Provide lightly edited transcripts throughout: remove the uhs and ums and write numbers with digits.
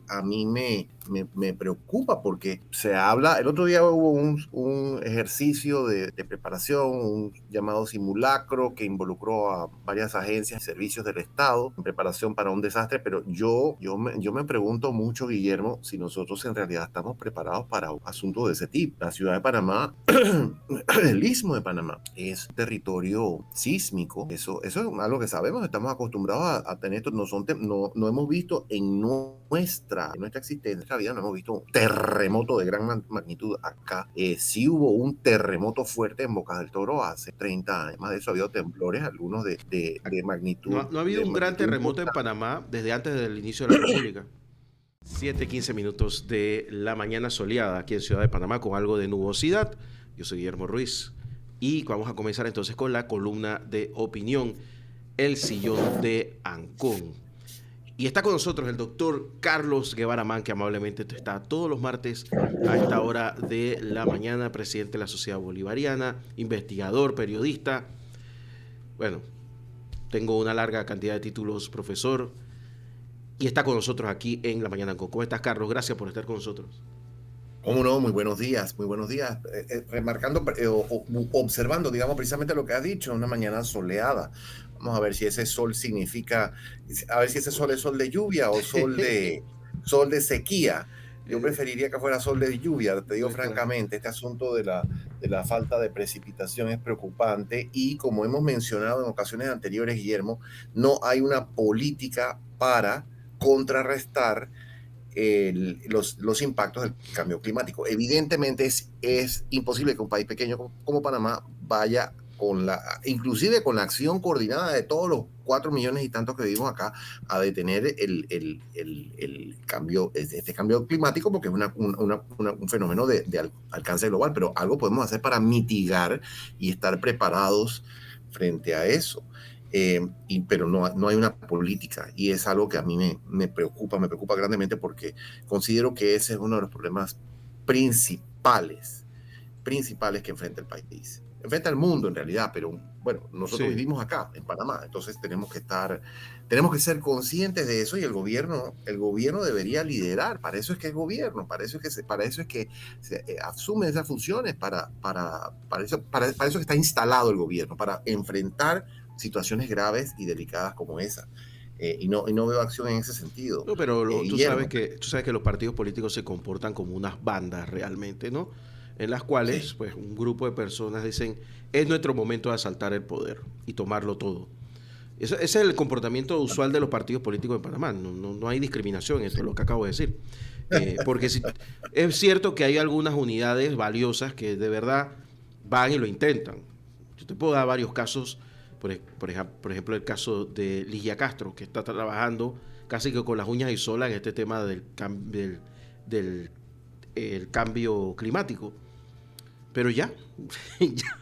a mí me preocupa porque se habla, el otro día hubo un ejercicio de preparación, un llamado simulacro que involucró a varias agencias y servicios del Estado en preparación para un desastre, pero yo me pregunto mucho, Guillermo, si nosotros en realidad estamos preparados para un asunto de ese tipo. La ciudad de Panamá, el istmo de Panamá, es territorio sísmico, eso es algo que sabemos, estamos acostumbrados a tener esto, no hemos visto en nuestra existencia, en nuestra vida, no hemos visto un terremoto de gran magnitud acá. Sí hubo un terremoto fuerte en Bocas del Toro hace 30 años, más de eso ha habido temblores, algunos de magnitud, No ha habido de un gran magnitud terremoto en importante. Panamá desde antes del inicio de la República. 7:15 de la mañana soleada aquí en Ciudad de Panamá con algo de nubosidad. Yo soy Guillermo Ruiz y vamos a comenzar entonces con la columna de opinión, El Sillón de Ancón. Y está con nosotros el doctor Carlos Guevara Man, que amablemente está todos los martes a esta hora de la mañana, presidente de la Sociedad Bolivariana, investigador, periodista. Bueno, tengo una larga cantidad de títulos, profesor, y está con nosotros aquí en La Mañana Ancón. ¿Cómo estás, Carlos? Gracias por estar con nosotros. ¿Cómo no? Muy buenos días, muy buenos días. Remarcando, observando, digamos, precisamente lo que has dicho, una mañana soleada. Vamos a ver si ese sol significa, a ver si ese sol es sol de lluvia o sol de sequía. Yo preferiría que fuera sol de lluvia, te digo Nuestra... francamente, este asunto de la falta de precipitación es preocupante y como hemos mencionado en ocasiones anteriores, Guillermo, no hay una política para contrarrestar los impactos del cambio climático. Evidentemente es imposible que un país pequeño como Panamá vaya inclusive con la acción coordinada de todos los 4 millones y tantos que vivimos acá, a detener el cambio, este cambio climático, porque es un fenómeno de alcance global, pero algo podemos hacer para mitigar y estar preparados frente a eso. Pero no hay una política y es algo que a mí me preocupa grandemente porque considero que ese es uno de los problemas principales que enfrenta el país. Enfrenta el mundo en realidad, pero bueno, nosotros Sí. vivimos acá en Panamá, entonces tenemos que ser conscientes de eso y el gobierno debería liderar, para eso es que es gobierno, para eso es que se asume esas funciones, para eso que está instalado el gobierno, para enfrentar situaciones graves y delicadas como esa. Y no veo acción en ese sentido, No, pero Guillermo. tú sabes que los partidos políticos se comportan como unas bandas realmente, ¿no? En las cuales, Sí. pues, un grupo de personas dicen, es nuestro momento de asaltar el poder y tomarlo todo. Ese es el comportamiento usual de los partidos políticos en Panamá. No hay discriminación, esto Sí. es lo que acabo de decir. Porque es cierto que hay algunas unidades valiosas que de verdad van y lo intentan. Yo te puedo dar varios casos, por ejemplo, el caso de Ligia Castro, que está trabajando casi que con las uñas y sola en este tema del el cambio climático. Pero ya, ya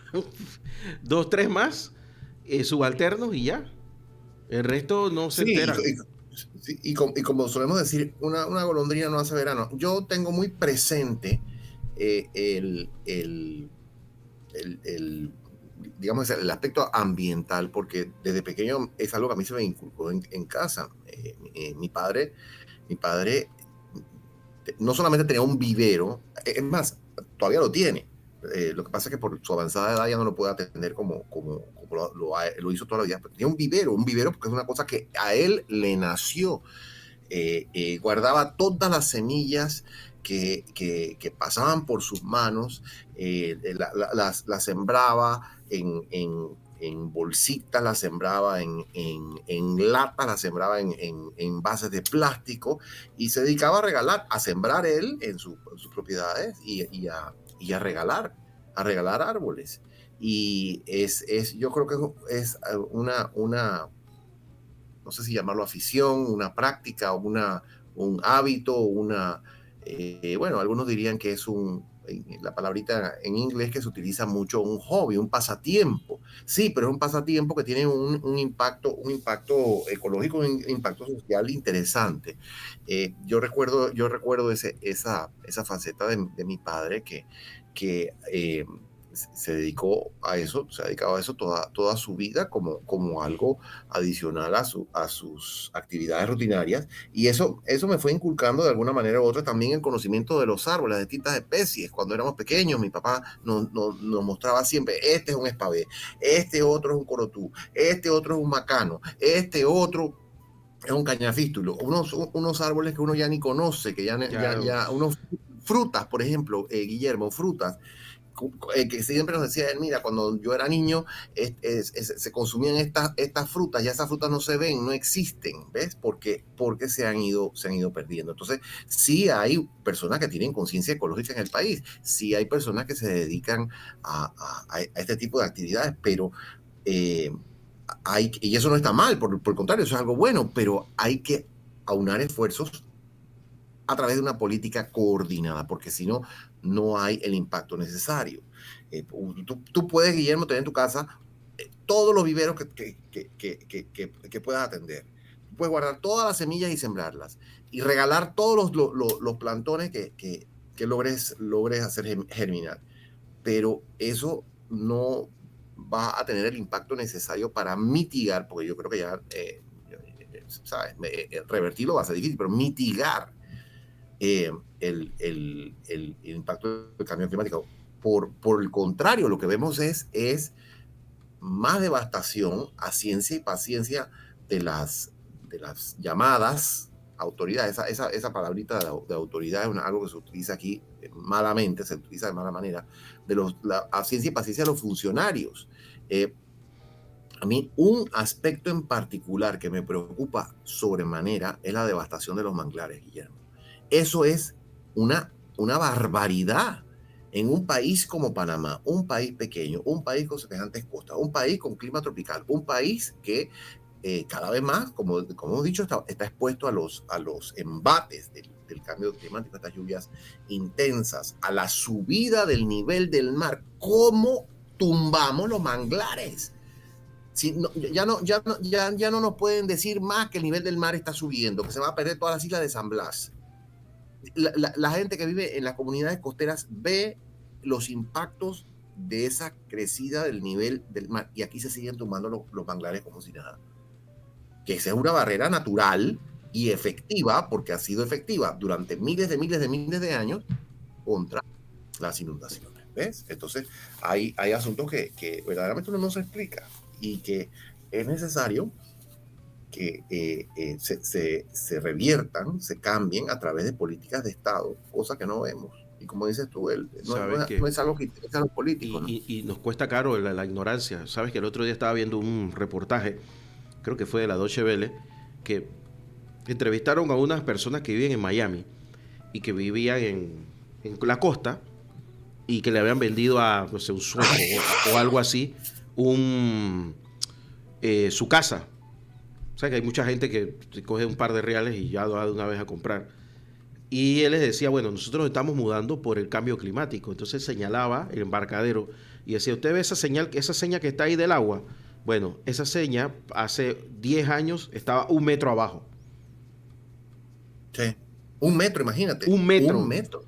2, 3 más, subalternos y ya. El resto no se Sí, enteran. y como solemos decir, una golondrina no hace verano. Yo tengo muy presente eh, el, el, el, digamos, el aspecto ambiental, porque desde pequeño es algo que a mí se me inculcó en casa. Mi padre no solamente tenía un vivero, es más, todavía lo tiene. Lo que pasa es que por su avanzada edad ya no lo puede atender como lo hizo toda la vida. Pero tenía un vivero porque es una cosa que a él le nació. Guardaba todas las semillas que pasaban por sus manos, las sembraba en bolsitas, las sembraba en latas, las sembraba en bases de plástico y se dedicaba a sembrar él en sus propiedades y a regalar árboles. Y yo creo que es no sé si llamarlo afición, una práctica, un hábito, bueno, algunos dirían que es la palabrita en inglés que se utiliza mucho, un hobby, un pasatiempo. Sí, pero es un pasatiempo que tiene un impacto ecológico, un impacto social interesante. Yo recuerdo esa faceta de mi padre que se dedicó a eso, se ha dedicado a eso toda su vida como algo adicional a sus actividades rutinarias. Y eso me fue inculcando de alguna manera u otra también el conocimiento de los árboles, de distintas especies. Cuando éramos pequeños, mi papá nos mostraba siempre, este es un espabé, este otro es un corotú, este otro es un macano, este otro es un cañafístulo, unos árboles que uno ya ni conoce, que ya unos frutas, por ejemplo, Guillermo, frutas, que siempre nos decía él, mira, cuando yo era niño se consumían estas frutas, ya esas frutas no se ven, no existen, ¿ves? Porque se han ido perdiendo. Entonces, sí hay personas que tienen conciencia ecológica en el país, sí hay personas que se dedican a este tipo de actividades, pero y eso no está mal, por el contrario, eso es algo bueno, pero hay que aunar esfuerzos a través de una política coordinada, porque si no, no hay el impacto necesario. Tú puedes, Guillermo, tener en tu casa todos los viveros que puedas atender. Puedes guardar todas las semillas y sembrarlas, y regalar todos los plantones que logres hacer germinar. Pero eso no va a tener el impacto necesario para mitigar, porque yo creo que ya, ¿sabes? Revertirlo va a ser difícil, pero mitigar el impacto del cambio climático. Por el contrario, lo que vemos es más devastación a ciencia y paciencia de las llamadas autoridades. Esa palabrita de autoridad es algo que se utiliza aquí malamente, se utiliza de mala manera, a ciencia y paciencia de los funcionarios. A mí un aspecto en particular que me preocupa sobremanera es la devastación de los manglares, Guillermo. Eso es una barbaridad en un país como Panamá, un país pequeño, un país con semejantes costas, un país con clima tropical, un país que cada vez más, como hemos dicho, está expuesto a los embates del cambio climático, estas lluvias intensas, a la subida del nivel del mar. ¿Cómo tumbamos los manglares? Si no, ya no nos pueden decir más que el nivel del mar está subiendo, que se va a perder todas las islas de San Blas. La gente que vive en las comunidades costeras ve los impactos de esa crecida del nivel del mar, y aquí se siguen tumbando los manglares como si nada. Que esa es una barrera natural y efectiva, porque ha sido efectiva durante miles de años contra las inundaciones. ¿Ves? Entonces, hay asuntos que verdaderamente uno no se explica y que es necesario que se reviertan, se cambien a través de políticas de Estado, cosa que no vemos. Y como dices tú, no es algo que interesa a los políticos. Y nos cuesta caro la ignorancia. Sabes que el otro día estaba viendo un reportaje, creo que fue de la Deutsche Welle, que entrevistaron a unas personas que viven en Miami y que vivían en la costa y que le habían vendido a, no sé, un sueco o algo así, su casa. O sea que hay mucha gente que coge un par de reales y ya va de una vez a comprar. Y él les decía, bueno, nosotros nos estamos mudando por el cambio climático. Entonces señalaba el embarcadero y decía, ¿usted ve esa señal que está ahí del agua? Bueno, esa seña hace 10 años estaba 1 metro abajo. Sí. 1 metro, imagínate. 1 metro. 1 metro.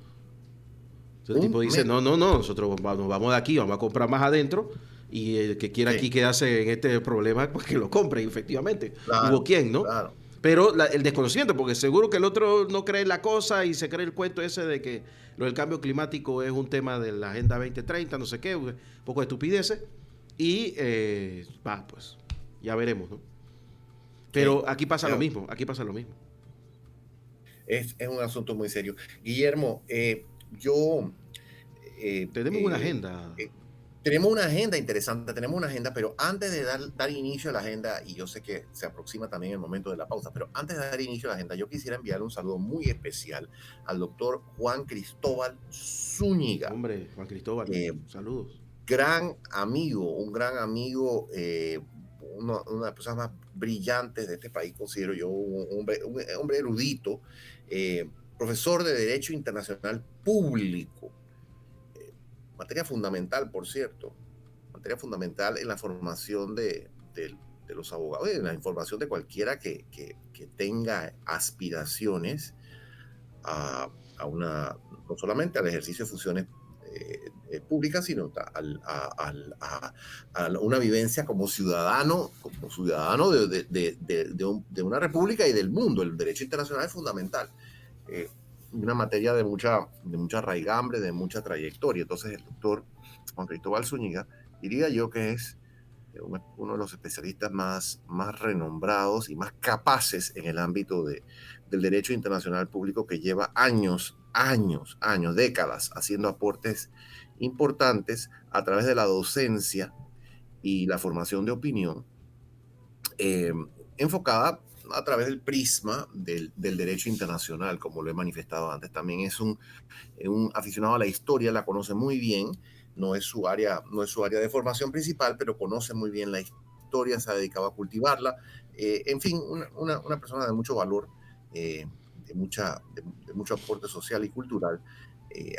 Entonces el tipo dice, no, nosotros nos vamos de aquí, vamos a comprar más adentro, y el que quiera aquí quedarse en este problema, pues que lo compre, efectivamente. Claro, hubo quien, ¿no? Claro. Pero el desconocimiento, porque seguro que el otro no cree la cosa y se cree el cuento ese de que lo del cambio climático es un tema de la Agenda 2030, no sé qué, un poco de estupideces, y pues ya veremos, ¿no? Pero aquí pasa lo mismo, Es un asunto muy serio. Guillermo, tenemos una agenda. Tenemos una agenda interesante, pero antes de dar inicio a la agenda, y yo sé que se aproxima también el momento de la pausa, pero antes de dar inicio a la agenda, yo quisiera enviar un saludo muy especial al doctor Juan Cristóbal Zúñiga. Hombre, Juan Cristóbal, saludos. Un gran amigo, una de las personas más brillantes de este país, considero yo, un hombre erudito, profesor de Derecho Internacional Público. Materia fundamental, por cierto, materia fundamental en la formación de los abogados, en la información de cualquiera que tenga aspiraciones no solamente al ejercicio de funciones pública, sino a una vivencia como ciudadano de una república y del mundo. El derecho internacional es fundamental. Una materia de mucha raigambre, de mucha trayectoria. Entonces el doctor Juan Cristóbal Zúñiga, diría yo que es uno de los especialistas más renombrados y más capaces en el ámbito del derecho internacional público, que lleva años, décadas, haciendo aportes importantes a través de la docencia y la formación de opinión, enfocada a través del prisma del derecho internacional, como lo he manifestado antes. También es un aficionado a la historia, la conoce muy bien. No es su área de formación principal, pero conoce muy bien la historia, se ha dedicado a cultivarla. En fin, una persona de mucho valor, de mucho aporte social y cultural.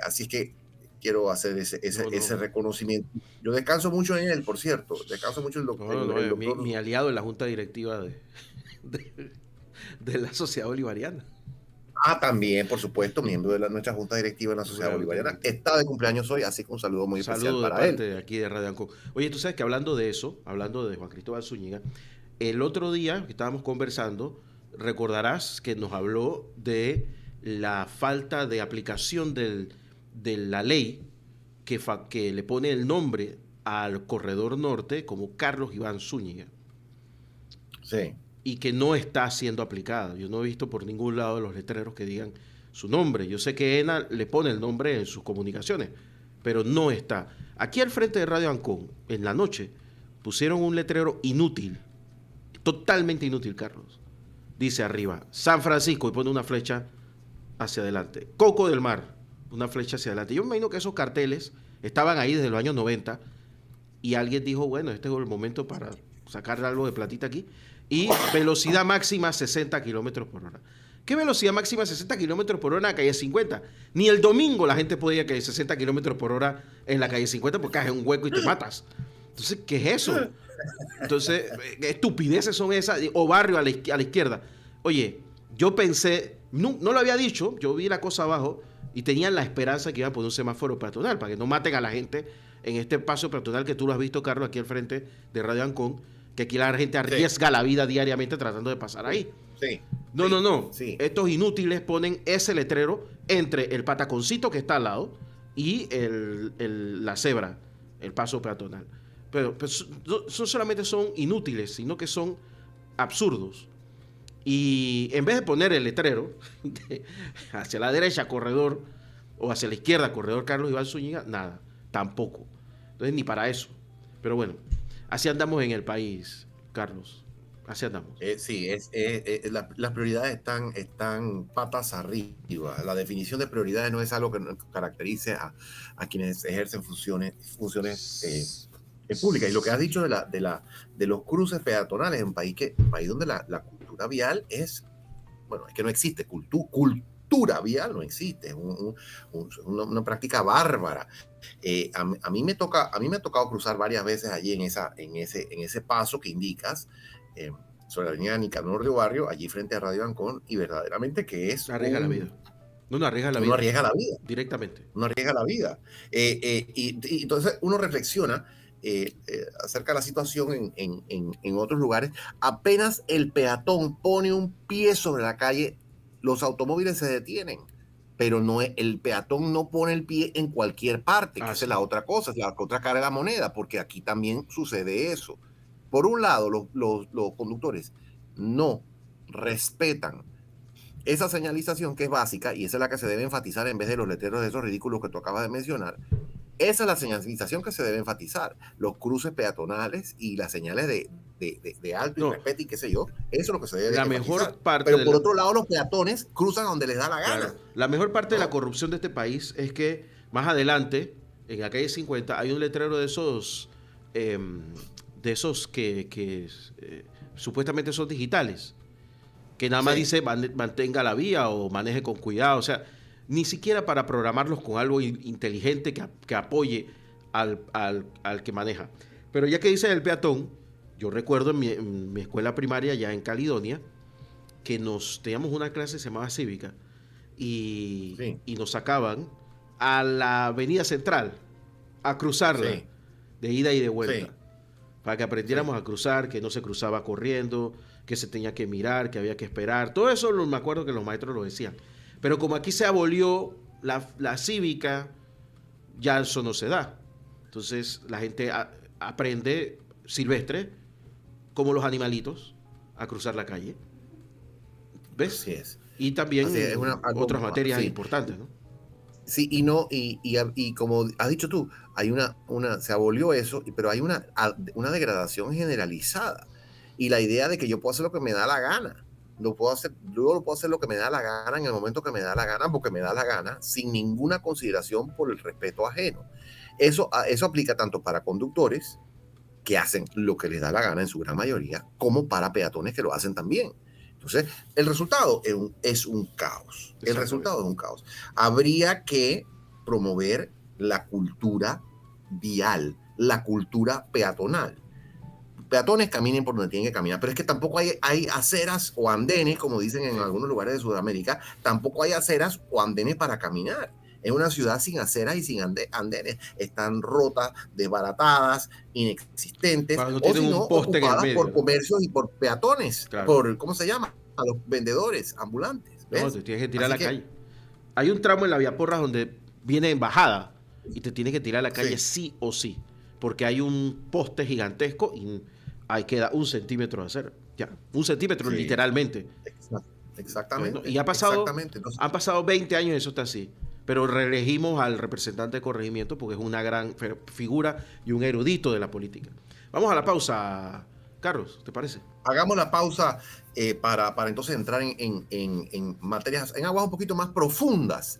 Así es que quiero hacer ese reconocimiento. Yo descanso mucho en él, por cierto. Descanso mucho en el doctor. Mi aliado en la junta directiva de la Sociedad Bolivariana. También, por supuesto, miembro de nuestra junta directiva de la Sociedad Bolivariana. Está de cumpleaños hoy, así que un saludo muy especial para él. De aquí de Radio Ancón. Oye, tú sabes que hablando de Juan Cristóbal Zúñiga, el otro día que estábamos conversando, recordarás que nos habló de la falta de aplicación de la ley que le pone el nombre al corredor norte como Carlos Iván Zúñiga. Sí. Y que no está siendo aplicada. Yo no he visto por ningún lado de los letreros que digan su nombre. Yo sé que ENA le pone el nombre en sus comunicaciones, pero no está. Aquí al frente de Radio Ancón, en la noche, pusieron un letrero inútil, totalmente inútil, Carlos. Dice arriba, San Francisco, y pone una flecha hacia adelante. Coco del Mar, una flecha hacia adelante. Yo me imagino que esos carteles estaban ahí desde los años 90 y alguien dijo, bueno, este es el momento para sacar algo de platita aquí. Y velocidad máxima 60 kilómetros por hora. ¿Qué velocidad máxima 60 kilómetros por hora en la calle 50? Ni el domingo la gente podía que 60 kilómetros por hora en la calle 50 porque caes en un hueco y te matas. Entonces, ¿qué es eso? Entonces, ¿qué estupideces son esas? O barrio a la izquierda. Oye, yo pensé, no lo había dicho, yo vi la cosa abajo y tenían la esperanza que iban a poner un semáforo peatonal para que no maten a la gente en este paso peatonal que tú lo has visto, Carlos, aquí al frente de Radio Ancón, que aquí la gente arriesga la vida diariamente tratando de pasar ahí. Sí. No. Sí. Estos inútiles ponen ese letrero entre el pataconcito que está al lado y la cebra, el paso peatonal. Pero no solamente son inútiles, sino que son absurdos. Y en vez de poner el letrero hacia la derecha, corredor, o hacia la izquierda, corredor Carlos Iván Zúñiga, nada, tampoco. Entonces, ni para eso. Pero bueno, así andamos en el país, Carlos. Así andamos. Sí, las prioridades están patas arriba. La definición de prioridades no es algo que caracterice a quienes ejercen funciones públicas. Y lo que has dicho de los cruces peatonales, un país donde la cultura vial es que no existe. Cultura vial no existe. Es una práctica bárbara. A mí me ha tocado cruzar varias veces allí en ese paso que indicas, sobre la avenida Nicanor de Barrio, allí frente a Radio Ancón, y verdaderamente que es... Arriesga la vida. No arriesga la vida. Uno arriesga la vida. Directamente. Uno arriesga la vida. Y entonces uno reflexiona acerca de la situación en otros lugares. Apenas el peatón pone un pie sobre la calle, los automóviles se detienen. Pero el peatón no pone el pie en cualquier parte, que esa es la otra cosa, es la otra cara de la moneda, porque aquí también sucede eso. Por un lado, los conductores no respetan esa señalización que es básica, y esa es la que se debe enfatizar en vez de los letreros de esos ridículos que tú acabas de mencionar. Esa es la señalización que se debe enfatizar, los cruces peatonales y las señales de alto y respeto y qué sé yo. Eso es lo que se debe enfatizar. Mejor parte Pero por otro lado, los peatones cruzan donde les da la gana. Claro. La mejor parte de la corrupción de este país es que más adelante, en la calle 50, hay un letrero de esos que supuestamente son digitales, que nada más dice mantenga la vía o maneje con cuidado. O sea, ni siquiera para programarlos con algo inteligente que apoye al que maneja. Pero ya que dice el peatón, yo recuerdo en mi escuela primaria ya en Caledonia que teníamos una clase que se llamaba cívica y nos sacaban a la avenida central, a cruzarla, Sí. de ida y de vuelta, Sí. para que aprendiéramos a cruzar, que no se cruzaba corriendo, que se tenía que mirar, que había que esperar. Todo eso me acuerdo que los maestros lo decían. Pero como aquí se abolió la cívica, ya eso no se da. Entonces la gente aprende silvestre, como los animalitos, a cruzar la calle. ¿Ves? Así es. Y también Así es, otras materias sí. importantes, ¿no? Sí, y como has dicho tú, hay se abolió eso, pero hay una degradación generalizada. Y la idea de que yo puedo hacer lo que me da la gana, yo lo puedo hacer lo que me da la gana en el momento que me da la gana, porque me da la gana, sin ninguna consideración por el respeto ajeno. Eso aplica tanto para conductores, que hacen lo que les da la gana en su gran mayoría, como para peatones que lo hacen también. Entonces, el resultado es un caos. El resultado es un caos. Habría que promover la cultura vial, la cultura peatonal. Peatones caminen por donde tienen que caminar, pero es que tampoco hay aceras o andenes, como dicen en algunos lugares de Sudamérica, tampoco hay aceras o andenes para caminar. Es una ciudad sin aceras y sin andenes. Están rotas, desbaratadas, inexistentes, Cuando no o tienen si no, un poste en el ocupadas medio, por ¿no? comercios y por peatones, Claro. por, ¿cómo se llama? A los vendedores ambulantes. ¿Ves? No, te tienes que tirar a la Así que, calle. Hay un tramo en la Vía Porras donde viene en bajada y te tienes que tirar a la calle sí o sí, porque hay un poste gigantesco y ahí queda 1 centímetro de acera. Ya, 1 centímetro sí, literalmente. exactamente. Y han Entonces, pasado 20 años y eso está así. Pero reelegimos al representante de corregimiento porque es una gran figura y un erudito de la política. Vamos a la pausa, Carlos, ¿te parece? hagamos la pausa para entonces entrar en materias, en aguas un poquito más profundas,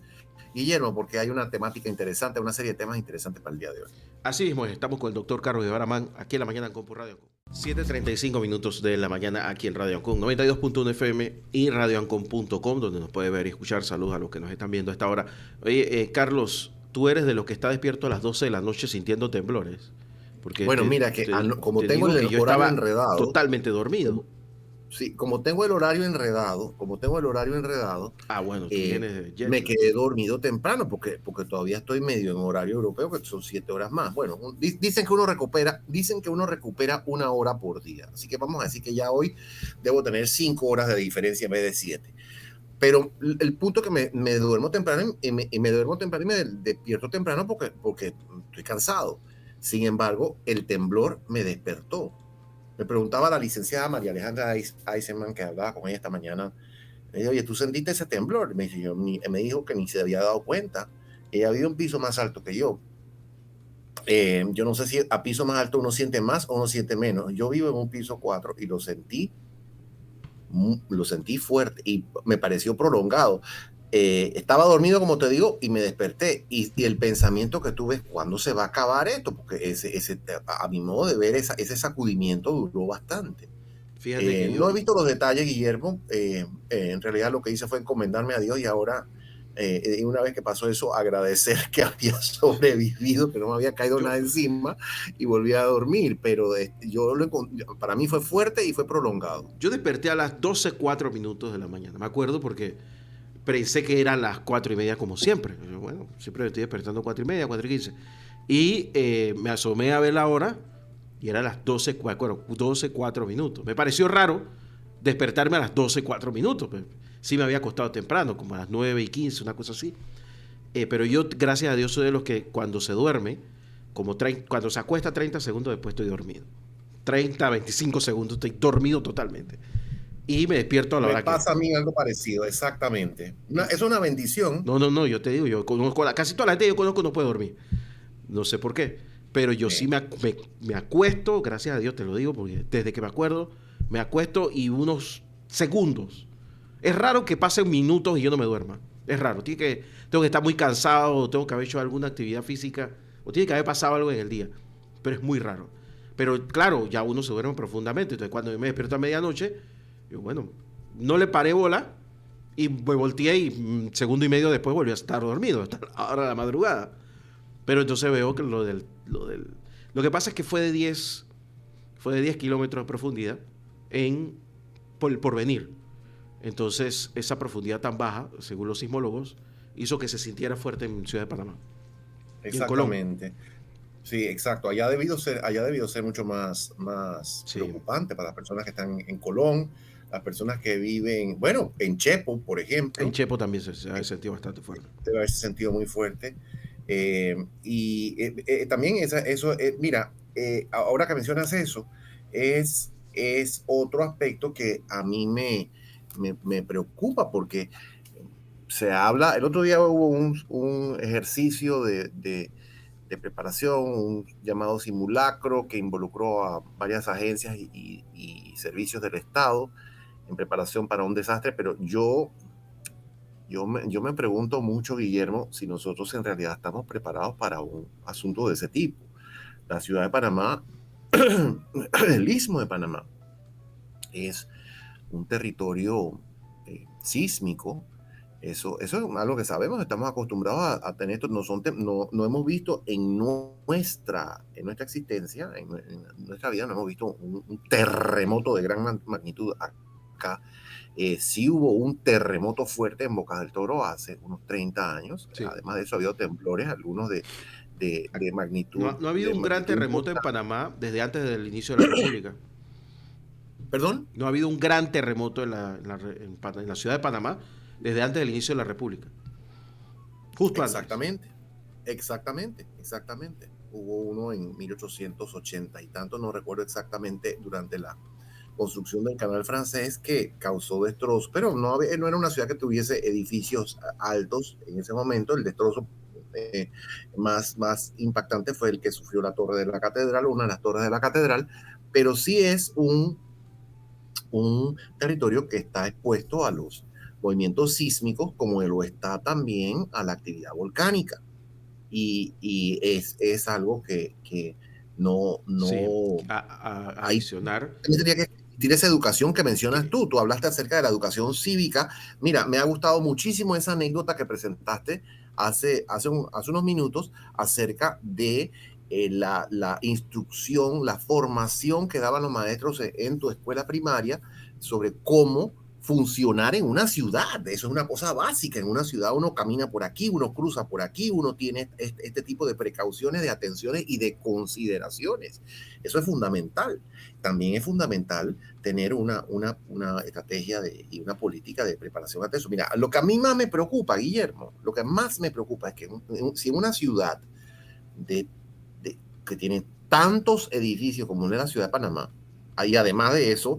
Guillermo, porque hay una temática interesante, una serie de temas interesantes para el día de hoy. Así mismo, estamos con el doctor Carlos Guevara Mann, aquí en la mañana en Compu Radio Ancon. 7:35 minutos de la mañana aquí en Radio Ancon, 92.1 FM y radioancon.com, donde nos puede ver y escuchar. Saludos a los que nos están viendo a esta hora. Oye, Carlos, tú eres de los que está despierto a las 12 de la noche sintiendo temblores. Porque bueno, mira, como te tengo digo el que yo horario estaba enredado, totalmente dormido. sí, como tengo el horario enredado, Bueno, tú vienes de jet me lag. quedé dormido temprano porque todavía estoy medio en horario europeo, que son 7 horas más. Bueno, dicen que uno recupera 1 hora por día. Así que vamos a decir que ya hoy debo tener 5 horas de diferencia en vez de 7. Pero el punto es que me duermo temprano y me despierto temprano porque estoy cansado. Sin embargo, el temblor me despertó. Me preguntaba la licenciada María Alejandra Eisenman, que hablaba con ella esta mañana. Me dijo, oye, ¿tú sentiste ese temblor? Me dijo que ni se había dado cuenta. Ella vive un piso más alto que yo. Yo no sé si a piso más alto uno siente más o uno siente menos. Yo vivo en un piso 4 y lo sentí fuerte y me pareció prolongado. Estaba dormido, como te digo, y me desperté. Y el pensamiento que tuve es, ¿cuándo se va a acabar esto? Porque a mi modo de ver, ese sacudimiento duró bastante. Fíjate que No he visto los detalles, Guillermo. En realidad lo que hice fue encomendarme a Dios y ahora, una vez que pasó eso, agradecer que había sobrevivido, que no me había caído nada encima y volví a dormir. Pero para mí fue fuerte y fue prolongado. Yo desperté a las 12:04 minutos de la mañana. Me acuerdo porque pensé que eran las 4:30 como siempre. Bueno, siempre me estoy despertando 4:30, 4:15. Y me asomé a ver la hora y eran las 12:04 minutos. Me pareció raro despertarme a las 12:04 minutos. Sí me había acostado temprano, como a las 9:15, una cosa así. Pero yo, gracias a Dios, soy de los que cuando se duerme, cuando se acuesta 30 segundos después estoy dormido. 30, 25 segundos estoy dormido totalmente. Y me despierto a la hora que... Me pasa a mí algo parecido, exactamente. Es una bendición. No, yo te digo, yo conozco casi toda la gente que yo conozco no puede dormir. No sé por qué. Pero yo sí me acuesto, gracias a Dios te lo digo, porque desde que me acuerdo, me acuesto y unos segundos. Es raro que pasen minutos y yo no me duerma. Es raro. Tengo que estar muy cansado, tengo que haber hecho alguna actividad física, o tiene que haber pasado algo en el día. Pero es muy raro. Pero claro, ya uno se duerme profundamente. Entonces cuando yo me despierto a medianoche, yo, bueno, no le paré bola y me volteé y segundo y medio después volví a estar dormido, hasta la hora de la madrugada. Pero entonces veo que lo que pasa es que fue de 10 kilómetros de profundidad por venir. Entonces, esa profundidad tan baja, según los sismólogos, hizo que se sintiera fuerte en Ciudad de Panamá. Exactamente. Sí, exacto. Allá ha debido ser mucho más Sí. preocupante para las personas que están en Colón, las personas que viven, bueno, en Chepo, por ejemplo. En Chepo también se ha sentido bastante fuerte. Debe haberse sentido muy fuerte. También eso, mira, ahora que mencionas eso, es otro aspecto que a mí me preocupa porque se habla, el otro día hubo un ejercicio de preparación, un llamado simulacro que involucró a varias agencias y servicios del Estado en preparación para un desastre, pero yo me pregunto mucho, Guillermo, si nosotros en realidad estamos preparados para un asunto de ese tipo. La ciudad de Panamá, el istmo de Panamá, es un territorio sísmico. Eso es algo que sabemos, estamos acostumbrados a tener esto, no hemos visto en nuestra existencia, en nuestra vida, no hemos visto un terremoto de gran magnitud acá. Sí hubo un terremoto fuerte en Bocas del Toro hace unos 30 años, Sí. Además de eso ha habido temblores, algunos de magnitud. No ha habido un gran terremoto en Panamá desde antes del inicio de la República. ¿Perdón? No ha habido un gran terremoto en la ciudad de Panamá desde antes del inicio de la República. Justo Exactamente. Hubo uno en 1880 y tanto, no recuerdo exactamente, durante la construcción del canal francés, que causó destrozos, pero no era una ciudad que tuviese edificios altos en ese momento. El destrozo más impactante fue el que sufrió la torre de la catedral, una de las torres de la catedral, pero sí es un territorio que está expuesto a los movimientos sísmicos, como lo está también a la actividad volcánica. Y es algo que no sí, adicionar. Tendría que existir esa educación que mencionas tú. Tú hablaste acerca de la educación cívica. Mira, me ha gustado muchísimo esa anécdota que presentaste hace unos minutos acerca de la instrucción, la formación que daban los maestros en tu escuela primaria sobre cómo funcionar en una ciudad. Eso es una cosa básica. En una ciudad uno camina por aquí, uno cruza por aquí, uno tiene este tipo de precauciones, de atenciones y de consideraciones. Eso es fundamental. También es fundamental tener una estrategia y una política de preparación ante eso. Mira, lo que a mí más me preocupa, Guillermo, lo que más me preocupa es que si en una ciudad que tiene tantos edificios como la ciudad de Panamá, hay además de eso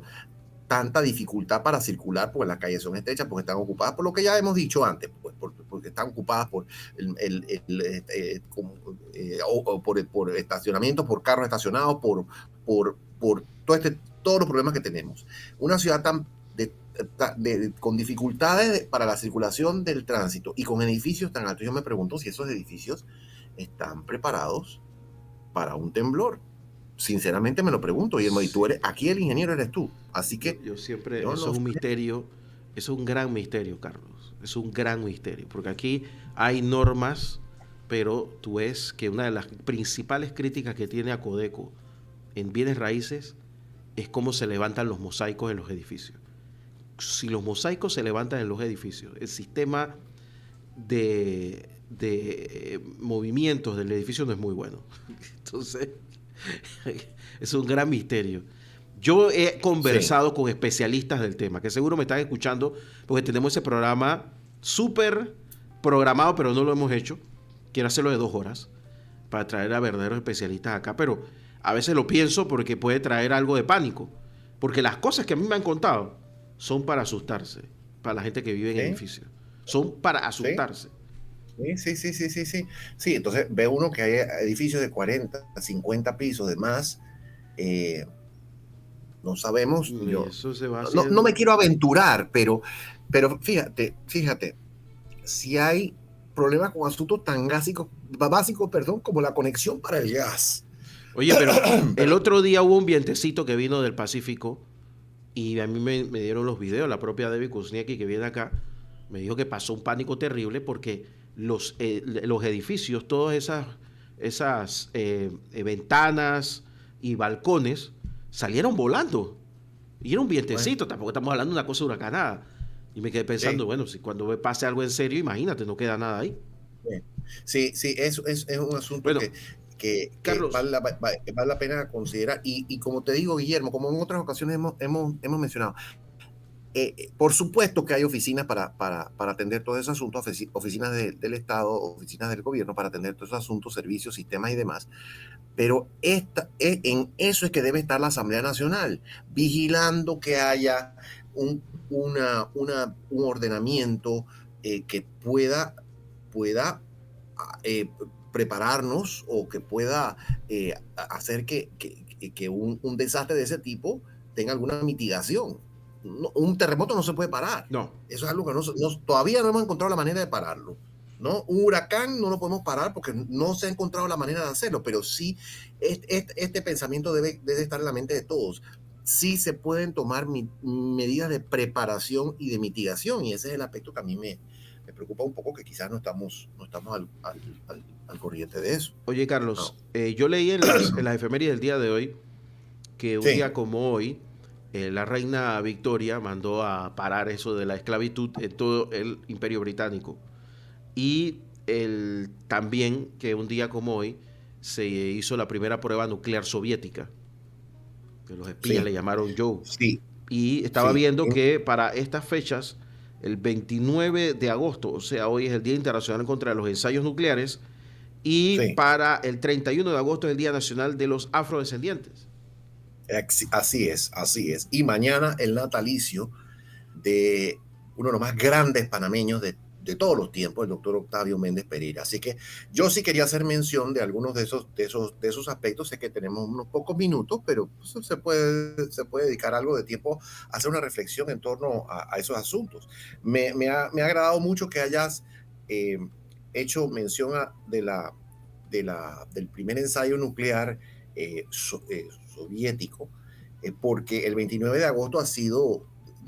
tanta dificultad para circular, porque las calles son estrechas, porque están ocupadas por lo que ya hemos dicho antes, pues, porque están ocupadas por por estacionamientos, por carros estacionados, por todos los problemas que tenemos. Una ciudad con dificultades para la circulación del tránsito y con edificios tan altos, yo me pregunto si esos edificios están preparados para un temblor. Sinceramente me lo pregunto, Guillermo, y tú aquí el ingeniero eres tú, así que yo siempre, eso es un misterio, eso es un gran misterio, Carlos, es un gran misterio, porque aquí hay normas, pero tú ves que una de las principales críticas que tiene Acodeco en bienes raíces es cómo se levantan los mosaicos en los edificios. Si los mosaicos se levantan en los edificios, el sistema de movimientos del edificio no es muy bueno. Entonces, es un gran misterio. Yo he conversado con especialistas del tema, que seguro me están escuchando, porque tenemos ese programa súper programado, pero no lo hemos hecho. Quiero hacerlo de 2 horas, para traer a verdaderos especialistas acá, pero a veces lo pienso porque puede traer algo de pánico, porque las cosas que a mí me han contado son para asustarse, para la gente que vive en edificios. Son para asustarse. Sí, entonces ve uno que hay edificios de 40, 50 pisos de más. No sabemos. Eso se va no me quiero aventurar, pero fíjate, si hay problemas con asuntos tan básicos, como la conexión para el gas. Oye, pero el otro día hubo un vientecito que vino del Pacífico y a mí me dieron los videos. La propia Debbie Kuzniecki, que viene acá, me dijo que pasó un pánico terrible porque los edificios, todas esas ventanas y balcones salieron volando. Y era un vientecito, tampoco estamos hablando de una cosa huracanada. Y me quedé pensando, Sí, bueno, si cuando pase algo en serio, imagínate, no queda nada ahí. sí, sí, es un asunto Bueno, que Carlos, vale la pena considerar. Y como te digo, Guillermo, como en otras ocasiones hemos mencionado, por supuesto que hay oficinas para atender todos esos asuntos, oficinas del Estado, oficinas del gobierno para atender todos esos asuntos, servicios, sistemas y demás. Pero en eso es que debe estar la Asamblea Nacional, vigilando que haya un, un ordenamiento que pueda eh, prepararnos o que pueda hacer que un desastre de ese tipo tenga alguna mitigación. No, un terremoto no se puede parar. no. Eso es algo que todavía no hemos encontrado la manera de pararlo. ¿No? Un huracán no lo podemos parar porque no se ha encontrado la manera de hacerlo, pero sí este pensamiento debe estar en la mente de todos. Sí se pueden tomar medidas de preparación y de mitigación, y ese es el aspecto que a mí me preocupa un poco, que quizás no estamos al corriente de eso. Oye, No. Carlos, yo leí en las efemérides del día de hoy que un Sí, día como hoy, la reina Victoria mandó a parar eso de la esclavitud en todo el Imperio Británico. Y también que un día como hoy se hizo la primera prueba nuclear soviética, que los espías sí, le llamaron Joe. sí, Y estaba sí. viendo que para estas fechas, el 29 de agosto, o sea, hoy es el Día Internacional contra los Ensayos Nucleares, y Sí, para el 31 de agosto es el Día Nacional de los Afrodescendientes. así es, así es. Y mañana el natalicio de uno de los más grandes panameños de todos los tiempos, el doctor Octavio Méndez Pereira. Así que yo sí quería hacer mención de algunos de esos aspectos. Sé que tenemos unos pocos minutos, pero pues, se puede dedicar algo de tiempo a hacer una reflexión en torno a esos asuntos. Me ha agradado mucho que hayas eh, hecho mención del primer ensayo nuclear soviético, porque el 29 de agosto ha sido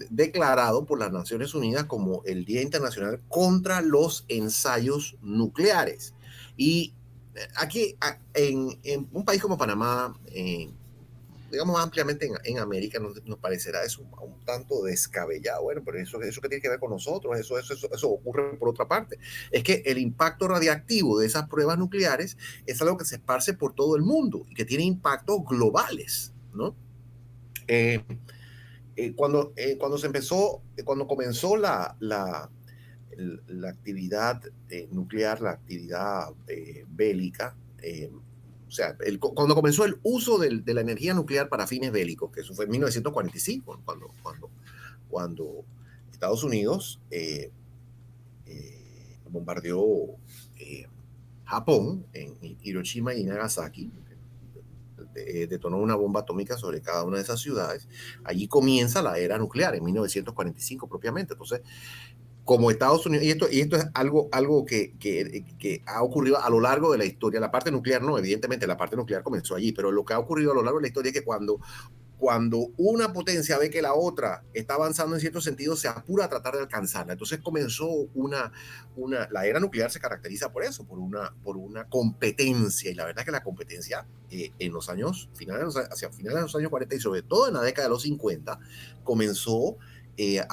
declarado por las Naciones Unidas como el Día Internacional contra los Ensayos Nucleares. Y aquí, en un país como Panamá, digamos ampliamente en América, nos parecerá eso un tanto descabellado. Bueno, pero eso que tiene que ver con nosotros, eso ocurre por otra parte. Es que el impacto radiactivo de esas pruebas nucleares es algo que se esparce por todo el mundo y que tiene impactos globales, ¿no? Eh, cuando comenzó la actividad nuclear, la actividad bélica, o sea, cuando comenzó el uso de la energía nuclear para fines bélicos, que eso fue en 1945, cuando Estados Unidos bombardeó eh, Japón en Hiroshima y Nagasaki, detonó una bomba atómica sobre cada una de esas ciudades. Allí comienza la era nuclear en 1945 propiamente. Entonces, como Estados Unidos, y esto es algo que ha ocurrido a lo largo de la historia, la parte nuclear no, evidentemente la parte nuclear comenzó allí, pero lo que ha ocurrido a lo largo de la historia es que cuando una potencia ve que la otra está avanzando en cierto sentido, se apura a tratar de alcanzarla. Entonces comenzó la era nuclear se caracteriza por eso, por una competencia, y la verdad es que la competencia en los años finales, hacia finales de los años 40 y sobre todo en la década de los 50, comenzó de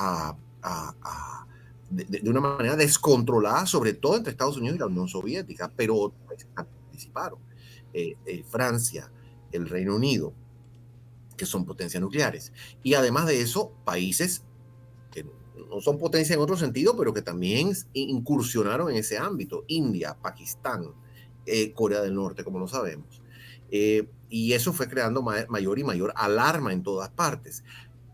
una manera descontrolada, sobre todo entre Estados Unidos y la Unión Soviética, pero otros países participaron. Francia, el Reino Unido, que son potencias nucleares. Y además de eso, países que no son potencia en otro sentido, pero que también incursionaron en ese ámbito. India, Pakistán, Corea del Norte, como lo sabemos. Y eso fue creando mayor y mayor alarma en todas partes.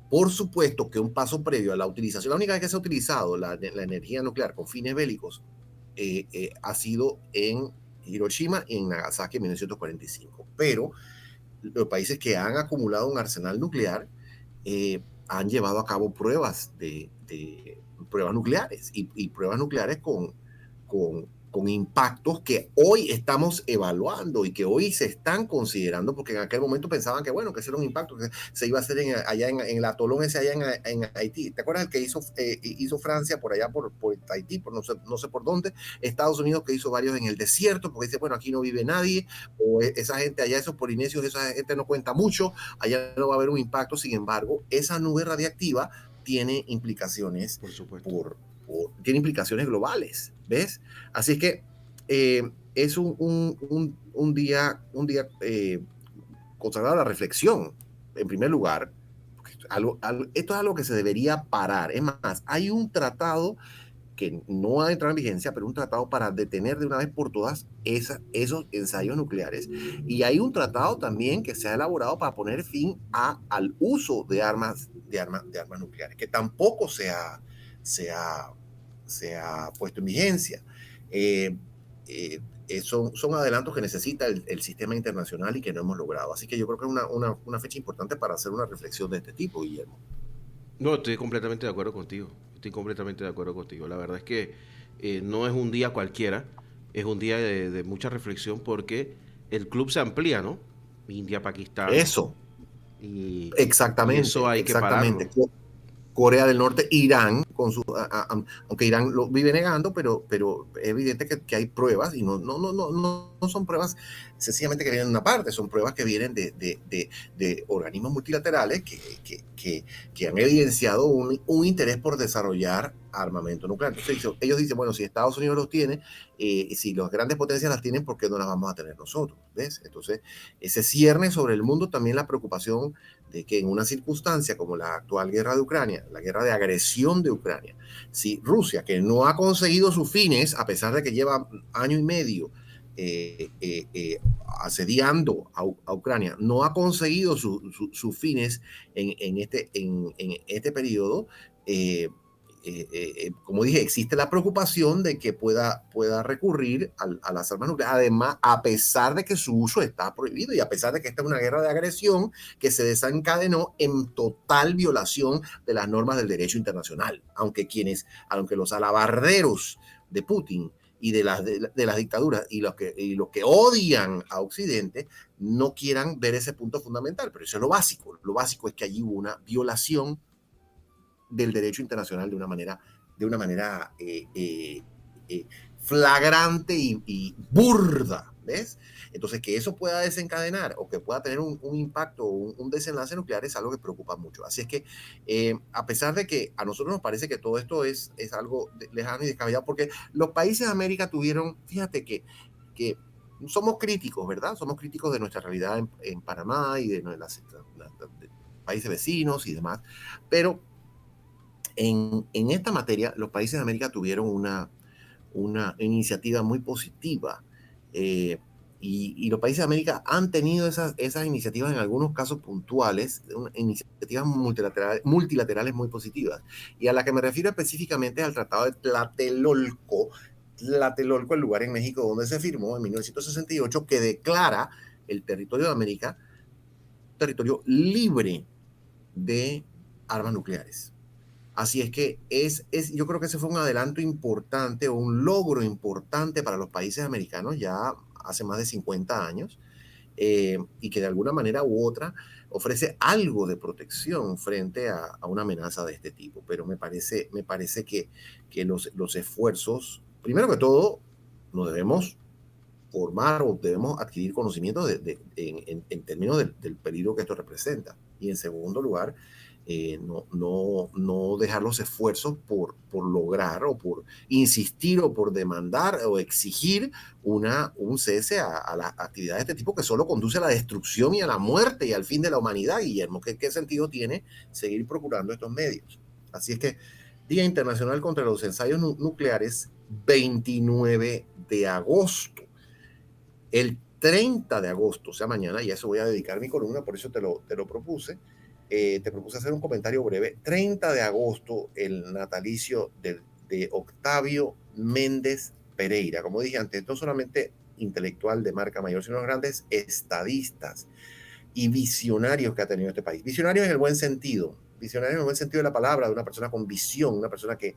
Por supuesto que un paso previo a la utilización, la única vez que se ha utilizado la energía nuclear con fines bélicos ha sido en Hiroshima y en Nagasaki en 1945. Pero los países que han acumulado un arsenal nuclear han llevado a cabo pruebas nucleares y pruebas nucleares con impactos que hoy estamos evaluando y que hoy se están considerando, porque en aquel momento pensaban que, bueno, que ese era un impacto que se iba a hacer allá en el atolón ese allá en Haití. ¿Te acuerdas el que hizo Francia por allá por Haití, por no sé por dónde? Estados Unidos que hizo varios en el desierto, porque dice, bueno, aquí no vive nadie, o esa gente allá, esos polinesios, esa gente no cuenta mucho, allá no va a haber un impacto. Sin embargo, esa nube radiactiva tiene implicaciones Por supuesto. tiene implicaciones globales, ¿ves? Así es que es un día consagrado a la reflexión, en primer lugar. Esto es algo que se debería parar. Es más, hay un tratado que no ha entrado en vigencia, pero un tratado para detener de una vez por todas esos ensayos nucleares. Y hay un tratado también que se ha elaborado para poner fin al uso de armas nucleares, que tampoco se ha, se ha puesto en vigencia. Eh, son adelantos que necesita el sistema internacional y que no hemos logrado. Así que yo creo que es una fecha importante para hacer una reflexión de este tipo, Guillermo. No, estoy completamente de acuerdo contigo. Estoy completamente de acuerdo contigo. La verdad es que no es un día cualquiera, es un día de mucha reflexión porque el club se amplía, ¿no? India, Pakistán, Eso, y eso hay que exactamente. pararlo. Corea del Norte, Irán, aunque Irán lo vive negando, pero es evidente que hay pruebas, y no son pruebas sencillamente que vienen de una parte, son pruebas que vienen de organismos multilaterales que han evidenciado un interés por desarrollar armamento nuclear. Entonces ellos dicen, bueno, si Estados Unidos los tiene, si las grandes potencias las tienen, ¿por qué no las vamos a tener nosotros? ¿Ves? Entonces, ese cierne sobre el mundo, también la preocupación de que en una circunstancia como la actual guerra de Ucrania, la guerra de agresión de Ucrania, si Rusia, que no ha conseguido sus fines, a pesar de que lleva año y medio asediando a Ucrania, no ha conseguido sus fines en este periodo, como dije, existe la preocupación de que pueda recurrir a las armas nucleares, además, a pesar de que su uso está prohibido y a pesar de que esta es una guerra de agresión que se desencadenó en total violación de las normas del derecho internacional, aunque los alabarderos de Putin y de las dictaduras y los que odian a Occidente no quieran ver ese punto fundamental, pero eso es lo básico. Lo básico es que allí hubo una violación del derecho internacional de una manera flagrante y burda, ¿ves? Entonces, que eso pueda desencadenar o que pueda tener un impacto o un desenlace nuclear es algo que preocupa mucho. Así es que, a pesar de que a nosotros nos parece que todo esto es algo lejano y descabellado, porque los países de América tuvieron, fíjate que somos críticos, ¿verdad? Somos críticos de nuestra realidad en Panamá y de países vecinos y demás, pero en esta materia, los países de América tuvieron una iniciativa muy positiva, y los países de América han tenido esas iniciativas en algunos casos puntuales, iniciativas multilaterales muy positivas. Y a la que me refiero específicamente es al Tratado de Tlatelolco, el lugar en México donde se firmó en 1968, que declara el territorio de América territorio libre de armas nucleares. Así es que yo creo que ese fue un adelanto importante o un logro importante para los países americanos ya hace más de 50 años, y que de alguna manera u otra ofrece algo de protección frente a una amenaza de este tipo. Pero me parece que los esfuerzos, primero que todo, nos debemos formar o debemos adquirir conocimientos en términos del peligro que esto representa. Y en segundo lugar, no dejar los esfuerzos por lograr o por insistir o por demandar o exigir un cese a las actividades de este tipo que solo conduce a la destrucción y a la muerte y al fin de la humanidad, Guillermo. ¿Qué sentido tiene seguir procurando estos medios? Así es que Día Internacional contra los Ensayos Nucleares, 29 de agosto. El 30 de agosto, o sea, mañana, y a eso voy a dedicar mi columna, por eso te lo propuse. Te propuse hacer un comentario breve. 30 de agosto, el natalicio de Octavio Méndez Pereira. Como dije antes, no solamente intelectual de marca mayor, sino grandes estadistas y visionarios que ha tenido este país. Visionarios en el buen sentido. Visionarios en el buen sentido de la palabra, de una persona con visión, una persona que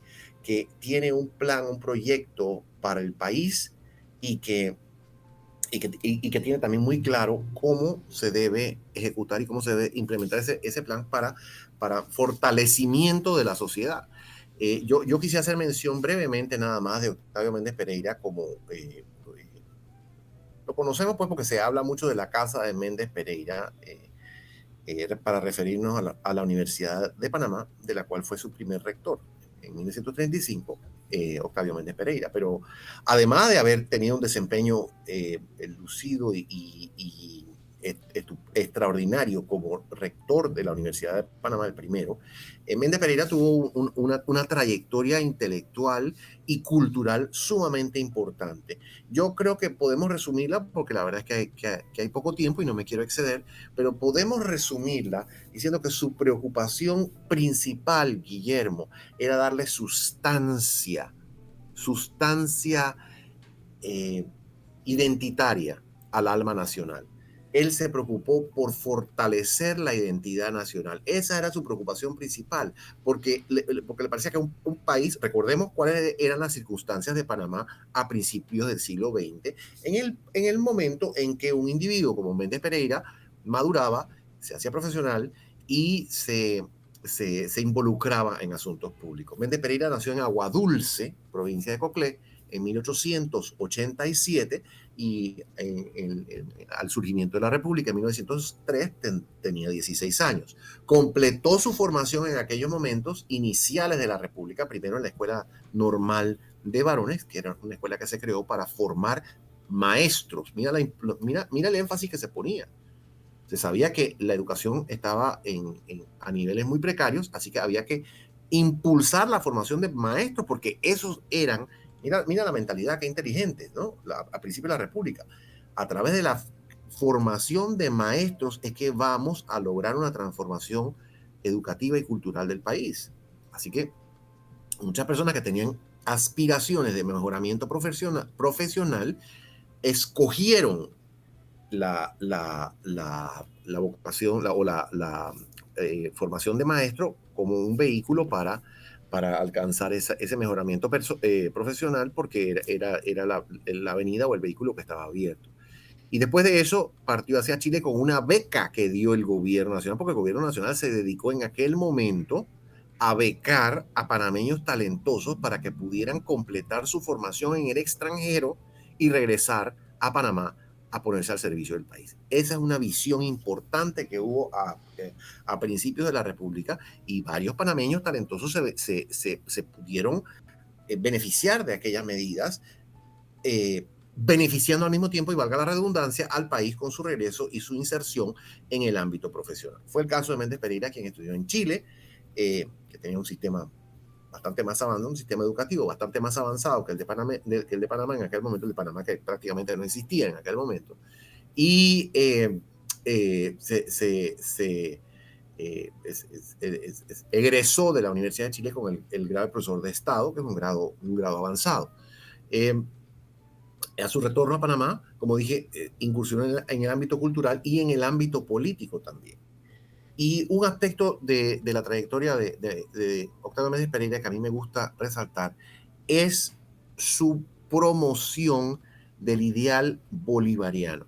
tiene un plan, un proyecto para el país y que tiene también muy claro cómo se debe ejecutar y cómo se debe implementar ese plan para fortalecimiento de la sociedad. Yo quisiera hacer mención brevemente nada más de Octavio Méndez Pereira como lo conocemos pues porque se habla mucho de la casa de Méndez Pereira, para referirnos a la Universidad de Panamá, de la cual fue su primer rector en 1935, Octavio Méndez Pereira. Pero además de haber tenido un desempeño lucido y extraordinario como rector de la Universidad de Panamá, el primero, Méndez Pereira tuvo una trayectoria intelectual y cultural sumamente importante. Yo creo que podemos resumirla, porque la verdad es que hay poco tiempo y no me quiero exceder, pero podemos resumirla diciendo que su preocupación principal, Guillermo, era darle sustancia identitaria al alma nacional. Él se preocupó por fortalecer la identidad nacional. Esa era su preocupación principal, porque le parecía que un país, recordemos cuáles eran las circunstancias de Panamá a principios del siglo XX, en el momento en que un individuo como Méndez Pereira maduraba, se hacía profesional y se involucraba en asuntos públicos. Méndez Pereira nació en Aguadulce, provincia de Coclé, en 1887, y al surgimiento de la República en 1903 tenía 16 años. Completó su formación en aquellos momentos iniciales de la República, primero en la Escuela Normal de Varones, que era una escuela que se creó para formar maestros. Mira el énfasis que se ponía. Se sabía que la educación estaba a niveles muy precarios, así que había que impulsar la formación de maestros, porque esos eran, mira la mentalidad, que inteligente, ¿no? A principio de la República. A través de la formación de maestros es que vamos a lograr una transformación educativa y cultural del país. Así que muchas personas que tenían aspiraciones de mejoramiento profesional escogieron la vocación o la formación de maestro como un vehículo para alcanzar ese mejoramiento profesional, porque era la avenida o el vehículo que estaba abierto. Y después de eso partió hacia Chile con una beca que dio el gobierno nacional, porque el gobierno nacional se dedicó en aquel momento a becar a panameños talentosos para que pudieran completar su formación en el extranjero y regresar a Panamá a ponerse al servicio del país. Esa es una visión importante que hubo a principios de la República, y varios panameños talentosos se pudieron beneficiar de aquellas medidas, beneficiando al mismo tiempo, y valga la redundancia, al país con su regreso y su inserción en el ámbito profesional. Fue el caso de Méndez Pereira, quien estudió en Chile, que tenía un sistema bastante más avanzado, un sistema educativo bastante más avanzado que el de Panamá, en aquel momento, el de Panamá, que prácticamente no existía en aquel momento. Y egresó de la Universidad de Chile con el grado de profesor de Estado, que es un grado avanzado. A su retorno a Panamá, como dije, incursionó en el ámbito cultural y en el ámbito político también. Y un aspecto de la trayectoria de Octavio Méndez Pereira que a mí me gusta resaltar es su promoción del ideal bolivariano.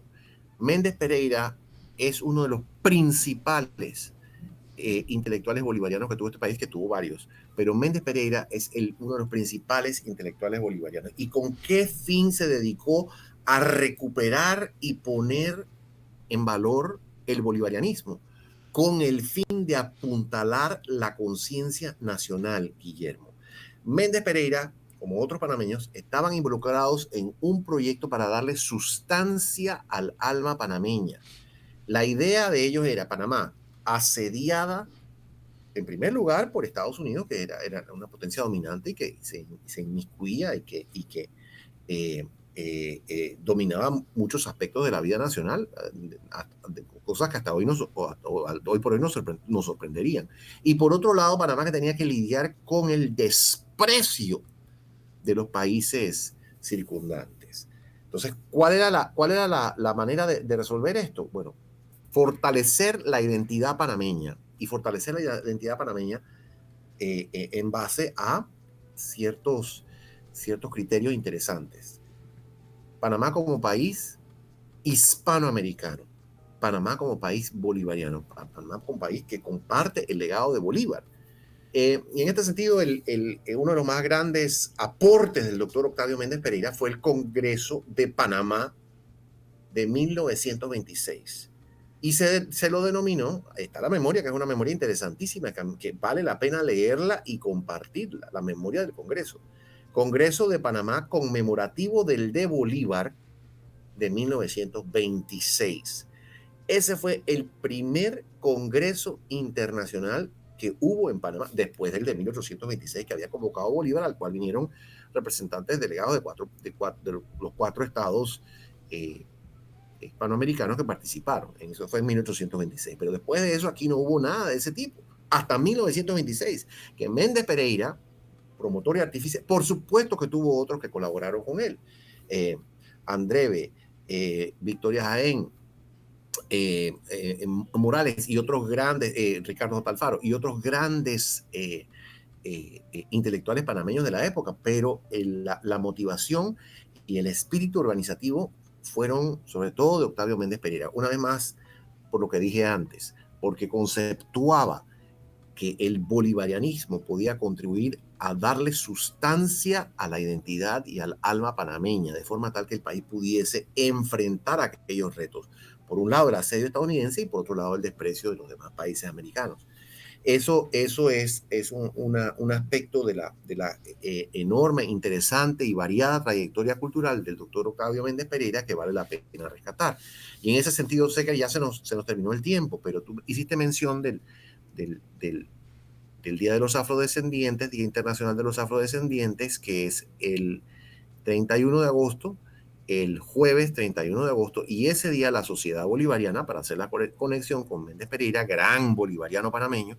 Méndez Pereira es uno de los principales intelectuales bolivarianos que tuvo este país, que tuvo varios, pero Méndez Pereira es uno de los principales intelectuales bolivarianos. ¿Y con qué fin se dedicó a recuperar y poner en valor el bolivarianismo? Con el fin de apuntalar la conciencia nacional, Guillermo. Méndez Pereira, como otros panameños, estaban involucrados en un proyecto para darle sustancia al alma panameña. La idea de ellos era Panamá asediada, en primer lugar, por Estados Unidos, que era una potencia dominante y que se inmiscuía y que dominaba muchos aspectos de la vida nacional, cosas que hasta hoy hoy por hoy nos sorprenderían. Y por otro lado, Panamá, que tenía que lidiar con el desprecio de los países circundantes. Entonces, ¿cuál era la manera de resolver esto? Bueno, fortalecer la identidad panameña, y fortalecer la identidad panameña en base a ciertos criterios interesantes. Panamá como país hispanoamericano, Panamá como país bolivariano, Panamá como país que comparte el legado de Bolívar. Y en este sentido, uno de los más grandes aportes del doctor Octavio Méndez Pereira fue el Congreso de Panamá de 1926. Y se lo denominó, está la memoria, que es una memoria interesantísima, que vale la pena leerla y compartirla, la memoria del Congreso. Congreso de Panamá conmemorativo del de Bolívar de 1926. Ese fue el primer Congreso internacional que hubo en Panamá, después del de 1826, que había convocado Bolívar, al cual vinieron representantes delegados de los 4 estados hispanoamericanos que participaron. En eso fue en 1826. Pero después de eso aquí no hubo nada de ese tipo. Hasta 1926, que Méndez Pereira, promotor y artífice, por supuesto que tuvo otros que colaboraron con él. Andreve, Victoria Jaén, Morales y otros grandes, Ricardo J. Alfaro y otros grandes intelectuales panameños de la época, pero la motivación y el espíritu organizativo fueron sobre todo de Octavio Méndez Pereira. Una vez más, por lo que dije antes, porque conceptuaba que el bolivarianismo podía contribuir a darle sustancia a la identidad y al alma panameña, de forma tal que el país pudiese enfrentar aquellos retos. Por un lado el asedio estadounidense y por otro lado el desprecio de los demás países americanos. Eso es un aspecto de la enorme, interesante y variada trayectoria cultural del doctor Octavio Méndez Pereira que vale la pena rescatar. Y en ese sentido sé que ya se nos terminó el tiempo, pero tú hiciste mención del Día de los Afrodescendientes, Día Internacional de los Afrodescendientes, que es el 31 de agosto, el jueves 31 de agosto, y ese día la Sociedad Bolivariana, para hacer la conexión con Méndez Pereira, gran bolivariano panameño,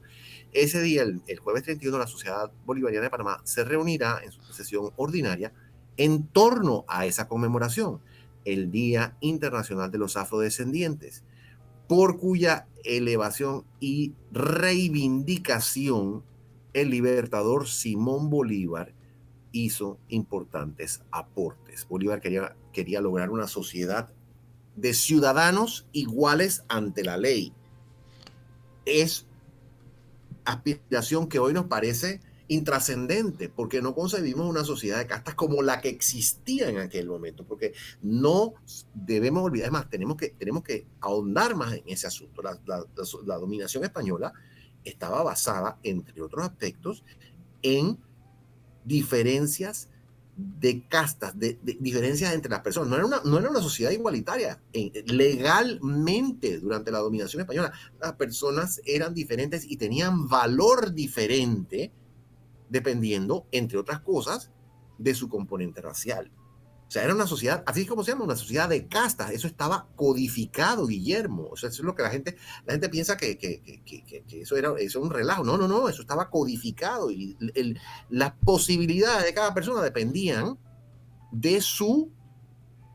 ese día, el jueves 31, la Sociedad Bolivariana de Panamá se reunirá en su sesión ordinaria en torno a esa conmemoración, el Día Internacional de los Afrodescendientes, por cuya elevación y reivindicación el libertador Simón Bolívar hizo importantes aportes. Bolívar quería lograr una sociedad de ciudadanos iguales ante la ley. Es aspiración que hoy nos parece intrascendente, porque no concebimos una sociedad de castas como la que existía en aquel momento, porque no debemos olvidar, es más, tenemos que ahondar más en ese asunto. La dominación española estaba basada, entre otros aspectos, en diferencias de castas, de diferencias entre las personas. No era una sociedad igualitaria. Legalmente, durante la dominación española, las personas eran diferentes y tenían valor diferente dependiendo, entre otras cosas, de su componente racial. O sea, era una sociedad, así como se llama, una sociedad de castas. Eso estaba codificado, Guillermo. O sea, eso es lo que la gente piensa que eso era un relajo. No, eso estaba codificado y las posibilidades de cada persona dependían de su,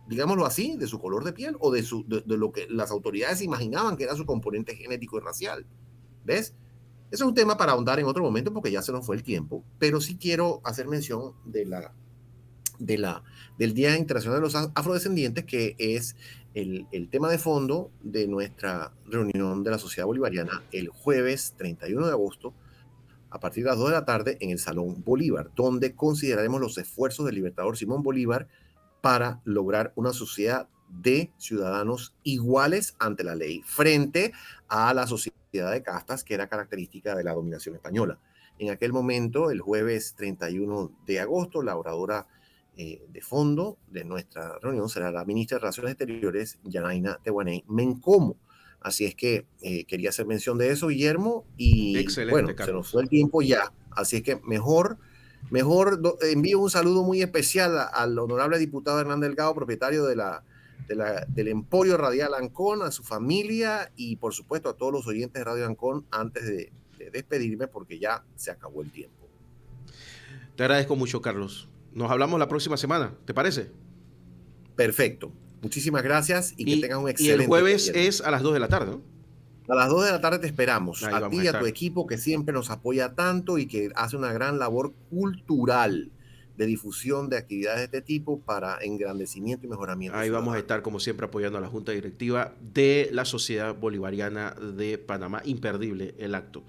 digámoslo así, de su color de piel o de lo que las autoridades imaginaban que era su componente genético y racial. ¿Ves? Eso es un tema para ahondar en otro momento porque ya se nos fue el tiempo, pero sí quiero hacer mención del Día Internacional de los Afrodescendientes, que es el tema de fondo de nuestra reunión de la Sociedad Bolivariana el jueves 31 de agosto a partir de las 2 de la tarde en el Salón Bolívar, donde consideraremos los esfuerzos del libertador Simón Bolívar para lograr una sociedad de ciudadanos iguales ante la ley frente a la sociedad de castas que era característica de la dominación española. En aquel momento, el jueves 31 de agosto, la oradora de fondo de nuestra reunión será la ministra de Relaciones Exteriores, Yanaina Tehuaney Mencomo. Así es que quería hacer mención de eso, Guillermo, y excelente, bueno, Carlos. se nos fue el tiempo ya. Así es que mejor envío un saludo muy especial al honorable diputado Hernán Delgado, propietario del Emporio Radial Ancón, a su familia y por supuesto a todos los oyentes de Radio Ancón antes de despedirme porque ya se acabó el tiempo. Te agradezco mucho, Carlos. Nos hablamos la próxima semana, ¿te parece? Perfecto. Muchísimas gracias y que tengas un excelente día. Y el jueves día. es a las 2 de la tarde, ¿no? A las 2 de la tarde te esperamos. Ahí a ti y a tu equipo que siempre nos apoya tanto y que hace una gran labor cultural de difusión de actividades de este tipo para engrandecimiento y mejoramiento. Ahí vamos a estar, como siempre, apoyando a la Junta Directiva de la Sociedad Bolivariana de Panamá. Imperdible el acto.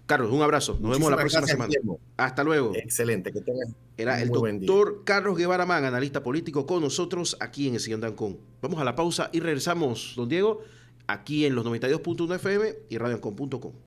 Carlos, un abrazo. Nos vemos la próxima semana. Guillermo. Hasta luego. Excelente. Que tengas Era el doctor Carlos Guevara Man, analista político, con nosotros aquí en El Sillón de Ancón. Vamos a la pausa y regresamos, don Diego, aquí en los 92.1 FM y radioancon.com.